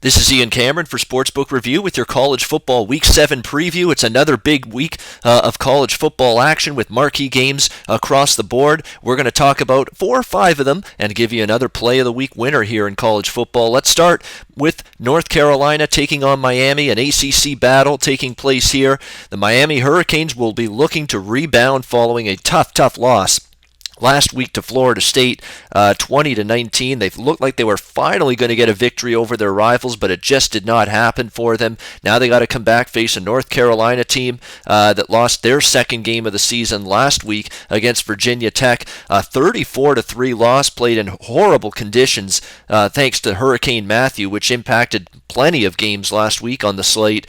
This is Ian Cameron for Sportsbook Review with your college football Week 7 preview. It's another big week of college football action with marquee games across the board. We're going to talk about 4 or 5 of them and give you another Play of the Week winner here in college football. Let's start with North Carolina taking on Miami, an ACC battle taking place here. The Miami Hurricanes will be looking to rebound following a tough loss last week to Florida State, 20-19. They looked like they were finally going to get a victory over their rivals, but it just did not happen for them. Now they got to come back, face a North Carolina team that lost their second game of the season last week against Virginia Tech. 34-3 loss, played in horrible conditions thanks to Hurricane Matthew, which impacted plenty of games last week on the slate.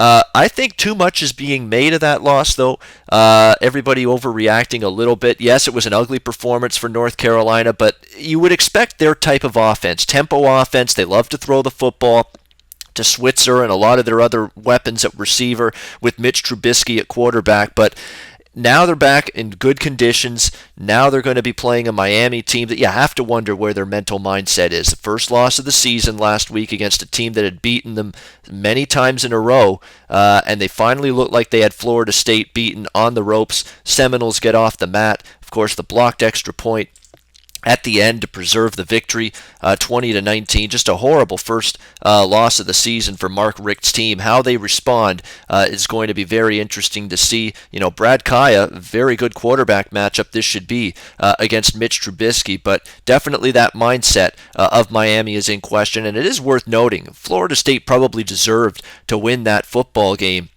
I think too much is being made of that loss, though. Everybody overreacting a little bit. Yes, it was an ugly performance for North Carolina, but you would expect their type of offense, tempo offense. They love to throw the football to Switzer and a lot of their other weapons at receiver with Mitch Trubisky at quarterback, but now they're back in good conditions. Now they're going to be playing a Miami team that you have to wonder where their mental mindset is. The first loss of the season last week against a team that had beaten them many times in a row, and they finally looked like they had Florida State beaten on the ropes. Seminoles get off the mat. Of course, the blocked extra point at the end to preserve the victory, 20-19. Just a horrible first loss of the season for Mark Richt's team. How they respond is going to be very interesting to see. You know, Brad Kaya, very good quarterback matchup this should be against Mitch Trubisky, but definitely that mindset of Miami is in question, and it is worth noting, Florida State probably deserved to win that football game.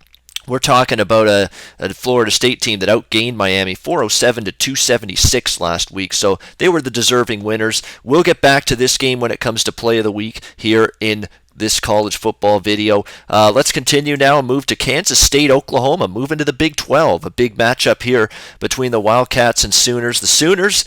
We're talking about a Florida State team that outgained Miami 407-276 last week, so they were the deserving winners. We'll get back to this game when it comes to Play of the Week here in this college football video. Let's continue now and move to Kansas State, Oklahoma, move into the Big 12, a big matchup here between the Wildcats and Sooners. The Sooners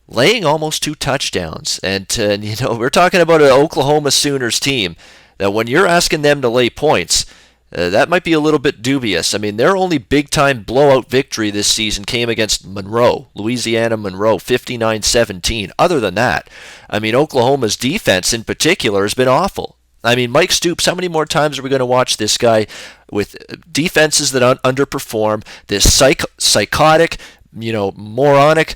laying almost 2 touchdowns, and you know, we're talking about an Oklahoma Sooners team that when you're asking them to lay points, that might be a little bit dubious. I mean, their only big-time blowout victory this season came against Monroe, Louisiana Monroe, 59-17. Other than that, I mean, Oklahoma's defense in particular has been awful. I mean, Mike Stoops, how many more times are we going to watch this guy with defenses that underperform, this psychotic, you know, moronic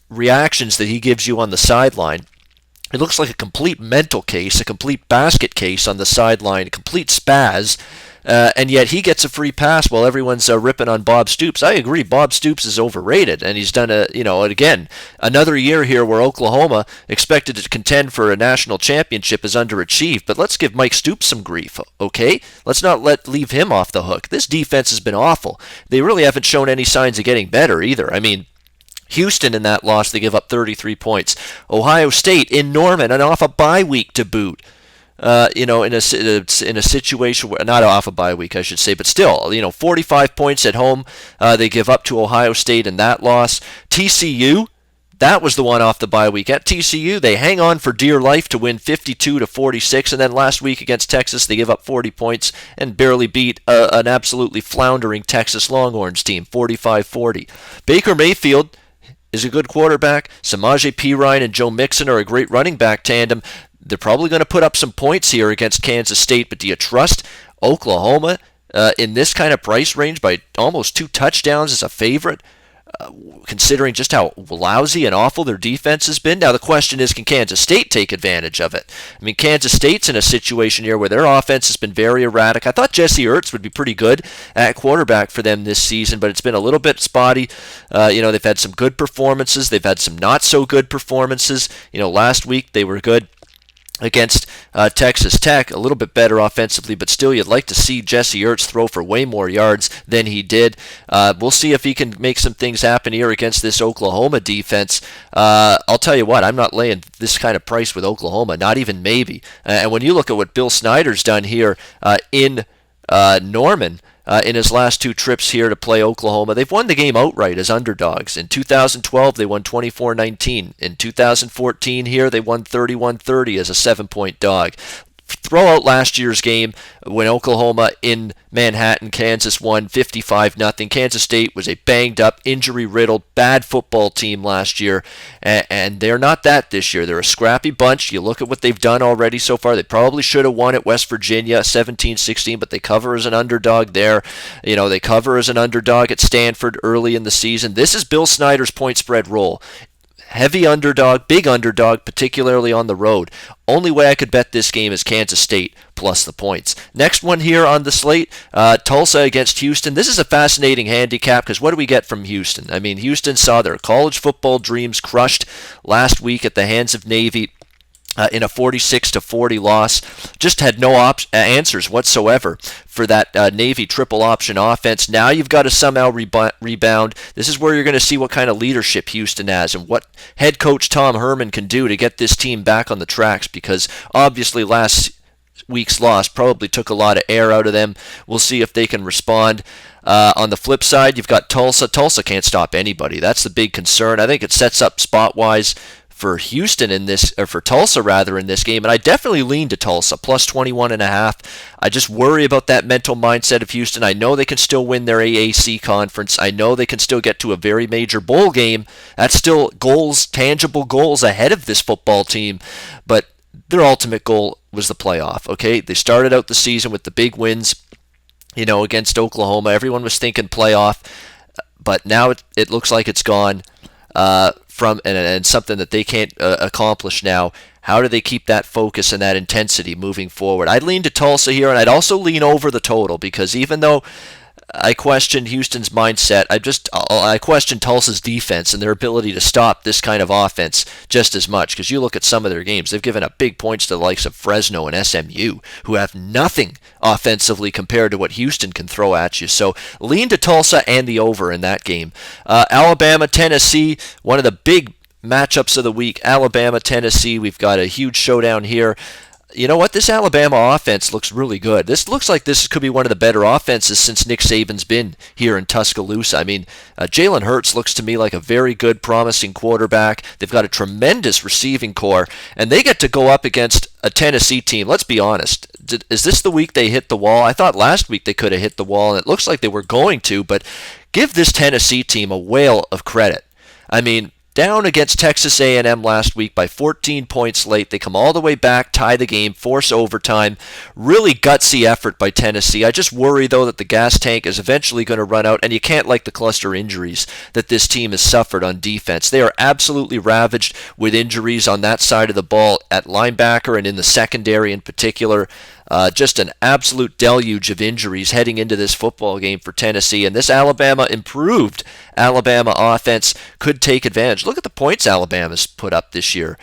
reactions that he gives you on the sideline? It looks like a complete mental case, a complete basket case on the sideline, a complete spaz, and yet he gets a free pass while everyone's ripping on Bob Stoops. I agree, Bob Stoops is overrated, and he's done again, another year here where Oklahoma, expected to contend for a national championship, is underachieved. But let's give Mike Stoops some grief, okay? Let's not leave him off the hook. This defense has been awful. They really haven't shown any signs of getting better either. I mean, Houston in that loss, they give up 33 points. Ohio State in Norman and off a bye week to boot. In a situation where, not off a bye week, I should say, but still, 45 points at home they give up to Ohio State in that loss. TCU, that was the one off the bye week. At TCU, they hang on for dear life to win 52-46, and then last week against Texas, they give up 40 points and barely beat an absolutely floundering Texas Longhorns team, 45-40. Baker Mayfield is a good quarterback. Samaje Perine and Joe Mixon are a great running back tandem. They're probably going to put up some points here against Kansas State, but do you trust Oklahoma in this kind of price range by almost 2 touchdowns as a favorite, considering just how lousy and awful their defense has been? Now the question is, can Kansas State take advantage of it? I mean, Kansas State's in a situation here where their offense has been very erratic. I thought Jesse Ertz would be pretty good at quarterback for them this season, but it's been a little bit spotty. They've had some good performances. They've had some not so good performances. Last week they were good against Texas Tech, a little bit better offensively, but still you'd like to see Jesse Ertz throw for way more yards than he did. We'll see if he can make some things happen here against this Oklahoma defense. I'll tell you what, I'm not laying this kind of price with Oklahoma, not even maybe. And when you look at what Bill Snyder's done here in Norman, in his last 2 trips here to play Oklahoma, they've won the game outright as underdogs. In 2012, they won 24-19. In 2014 here, they won 31-30 as a 7-point dog. throw out last year's game when Oklahoma in Manhattan, Kansas won 55-0. Kansas State was a banged-up, injury-riddled, bad football team last year, and they're not that this year. They're a scrappy bunch. You look at what they've done already so far. They probably should have won at West Virginia 17-16, but they cover as an underdog there. They cover as an underdog at Stanford early in the season. This is Bill Snyder's point spread role. Heavy underdog, big underdog, particularly on the road. Only way I could bet this game is Kansas State plus the points. Next one here on the slate, Tulsa against Houston. This is a fascinating handicap because what do we get from Houston? I mean, Houston saw their college football dreams crushed last week at the hands of Navy. In a 46-40 loss, just had no answers whatsoever for that Navy triple option offense. Now you've got to somehow rebound. This is where you're going to see what kind of leadership Houston has and what head coach Tom Herman can do to get this team back on the tracks, because obviously last week's loss probably took a lot of air out of them. We'll see if they can respond. On the flip side, you've got Tulsa. Tulsa can't stop anybody. That's the big concern. I think it sets up spot-wise for Houston in this, or for Tulsa rather, in this game, and I definitely lean to Tulsa plus 21.5. I just worry about that mental mindset of Houston. I know they can still win their AAC conference. I know they can still get to a very major bowl game. That's still goals, tangible goals ahead of this football team, but their ultimate goal was the playoff. Okay, they started out the season with the big wins, against Oklahoma. Everyone was thinking playoff, but now it looks like it's gone. And something that they can't accomplish now. How do they keep that focus and that intensity moving forward? I'd lean to Tulsa here, and I'd also lean over the total, because even though I question Houston's mindset, I question Tulsa's defense and their ability to stop this kind of offense just as much, because you look at some of their games, they've given up big points to the likes of Fresno and SMU, who have nothing offensively compared to what Houston can throw at you. So lean to Tulsa and the over in that game. Alabama, Tennessee, one of the big matchups of the week. Alabama, Tennessee, we've got a huge showdown here. You know what? This Alabama offense looks really good. This looks like this could be one of the better offenses since Nick Saban's been here in Tuscaloosa. I mean, Jalen Hurts looks to me like a very good, promising quarterback. They've got a tremendous receiving core, and they get to go up against a Tennessee team. Let's be honest. Is this the week they hit the wall? I thought last week they could have hit the wall, and it looks like they were going to, but give this Tennessee team a whale of credit. I mean, down against Texas A&M last week by 14 points late. They come all the way back, tie the game, force overtime. Really gutsy effort by Tennessee. I just worry, though, that the gas tank is eventually going to run out, and you can't like the cluster injuries that this team has suffered on defense. They are absolutely ravaged with injuries on that side of the ball at linebacker and in the secondary in particular. Just an absolute deluge of injuries heading into this football game for Tennessee, and this improved Alabama offense could take advantage. Look at the points Alabama's put up this year.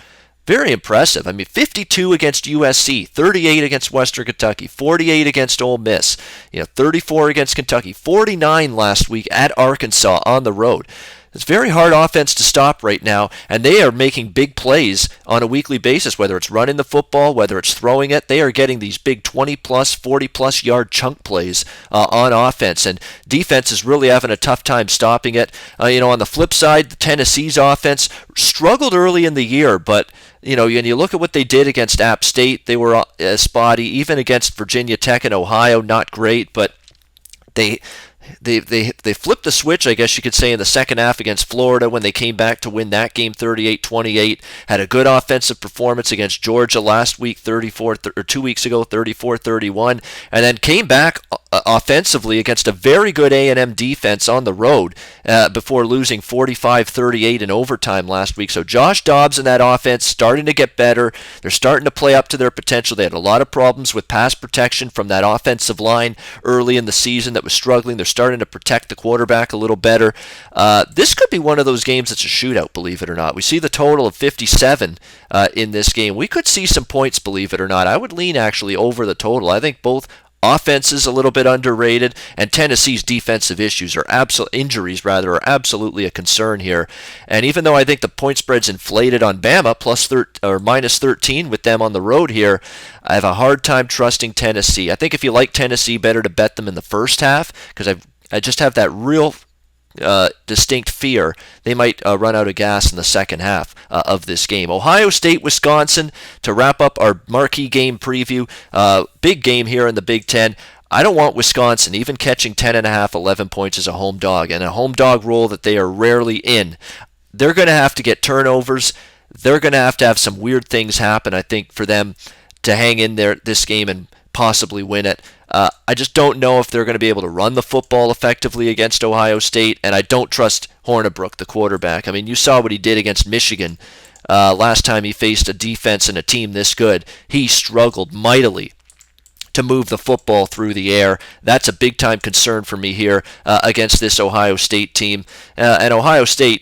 Very impressive. I mean, 52 against USC, 38 against Western Kentucky, 48 against Ole Miss, 34 against Kentucky, 49 last week at Arkansas on the road. It's very hard offense to stop right now, and they are making big plays on a weekly basis, whether it's running the football, whether it's throwing it. They are getting these big 20-plus, 40-plus yard chunk plays on offense, and defense is really having a tough time stopping it. On the flip side, the Tennessee's offense struggled early in the year, but and you look at what they did against App State, they were spotty. Even against Virginia Tech and Ohio, not great, but they flipped the switch, I guess you could say, in the second half against Florida when they came back to win that game 38-28. Had a good offensive performance against Georgia last week, 2 weeks ago, 34-31, and then came back offensively against a very good A&M defense on the road before losing 45-38 in overtime last week. So Josh Dobbs and that offense starting to get better. They're starting to play up to their potential. They had a lot of problems with pass protection from that offensive line early in the season that was struggling. They're starting to protect the quarterback a little better. This could be one of those games that's a shootout, believe it or not. We see the total of 57 in this game. We could see some points, believe it or not. I would lean actually over the total. I think both offense is a little bit underrated, and Tennessee's defensive injuries are absolutely a concern here. And even though I think the point spread's inflated on Bama, minus 13 with them on the road here, I have a hard time trusting Tennessee. I think if you like Tennessee, better to bet them in the first half, because I just have that real distinct fear they might run out of gas in the second half of this game. Ohio State, Wisconsin, to wrap up our marquee game preview. Big game here in the Big Ten. I don't want Wisconsin even catching 10.5, 11 points as a home dog, and a home dog role that they are rarely in. They're going to have to get turnovers. They're going to have some weird things happen, I think, for them to hang in there this game and possibly win it. I just don't know if they're going to be able to run the football effectively against Ohio State, and I don't trust Hornibrook, the quarterback. I mean, you saw what he did against Michigan last time he faced a defense and a team this good. He struggled mightily to move the football through the air. That's a big-time concern for me here against this Ohio State team. And Ohio State,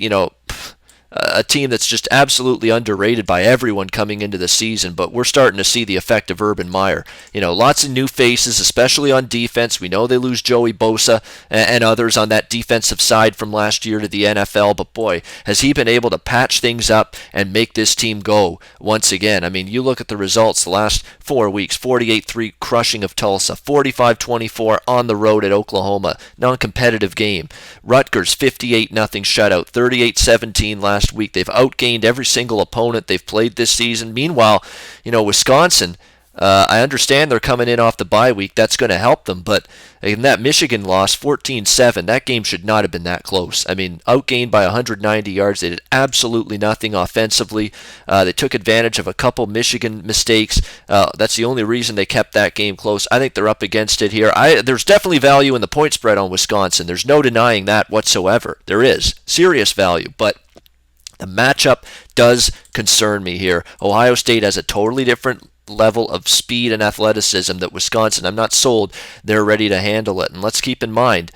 a team that's just absolutely underrated by everyone coming into the season, but we're starting to see the effect of Urban Meyer. Lots of new faces, especially on defense. We know they lose Joey Bosa and others on that defensive side from last year to the NFL, but boy, has he been able to patch things up and make this team go once again. I mean, you look at the results the last 4 weeks, 48-3 crushing of Tulsa, 45-24 on the road at Oklahoma, non-competitive game. Rutgers, 58-0 shutout, 38-17 last week. They've outgained every single opponent they've played this season. Meanwhile, Wisconsin, I understand they're coming in off the bye week. That's going to help them, but in that Michigan loss, 14-7, that game should not have been that close. I mean, outgained by 190 yards. They did absolutely nothing offensively. They took advantage of a couple Michigan mistakes. That's the only reason they kept that game close. I think they're up against it here. There's definitely value in the point spread on Wisconsin. There's no denying that whatsoever. There is serious value, but the matchup does concern me here. Ohio State has a totally different level of speed and athleticism that Wisconsin, I'm not sold they're ready to handle it. And let's keep in mind,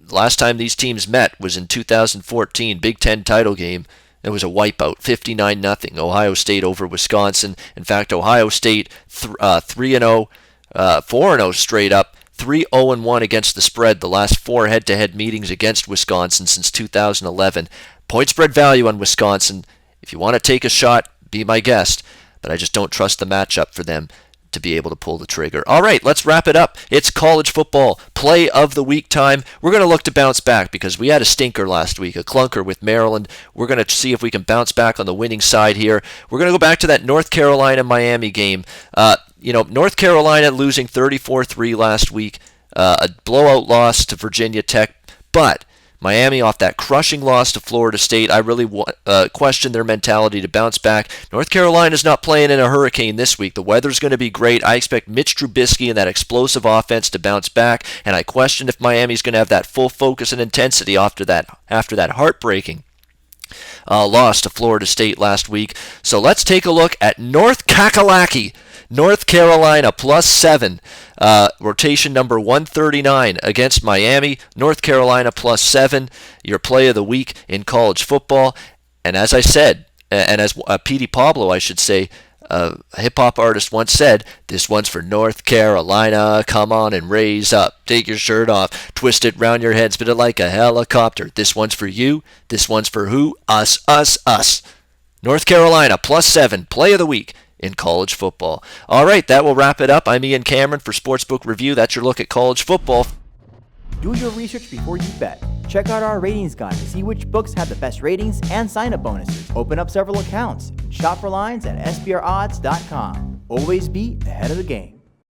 last time these teams met was in 2014, Big Ten title game. It was a wipeout, 59-0, Ohio State over Wisconsin. In fact, Ohio State 3-0, 4-0 straight up, 3-0-1 against the spread the last 4 head-to-head meetings against Wisconsin since 2011. Point spread value on Wisconsin. If you want to take a shot, be my guest. But I just don't trust the matchup for them to be able to pull the trigger. All right, let's wrap it up. It's college football play of the week time. We're going to look to bounce back because we had a stinker last week, a clunker with Maryland. We're going to see if we can bounce back on the winning side here. We're going to go back to that North Carolina-Miami game. North Carolina losing 34-3 last week, a blowout loss to Virginia Tech, but Miami off that crushing loss to Florida State. I really question their mentality to bounce back. North Carolina's not playing in a hurricane this week. The weather's going to be great. I expect Mitch Trubisky and that explosive offense to bounce back, and I question if Miami's going to have that full focus and intensity after that heartbreaking loss to Florida State last week. So let's take a look at North Kakalaki. North Carolina +7, rotation number 139 against Miami. North Carolina +7, your play of the week in college football. And as I said, and as Petey Pablo, I should say, a hip-hop artist once said, this one's for North Carolina. Come on and raise up. Take your shirt off. Twist it round your head. Spin it like a helicopter. This one's for you. This one's for who? Us, us, us. North Carolina +7, play of the week in college football. All right, that will wrap it up. I'm Ian Cameron for Sportsbook Review. That's your look at college football. Do your research before you bet. Check out our ratings guide to see which books have the best ratings and sign-up bonuses. Open up several accounts and shop for lines at sbrodds.com. Always be ahead of the game.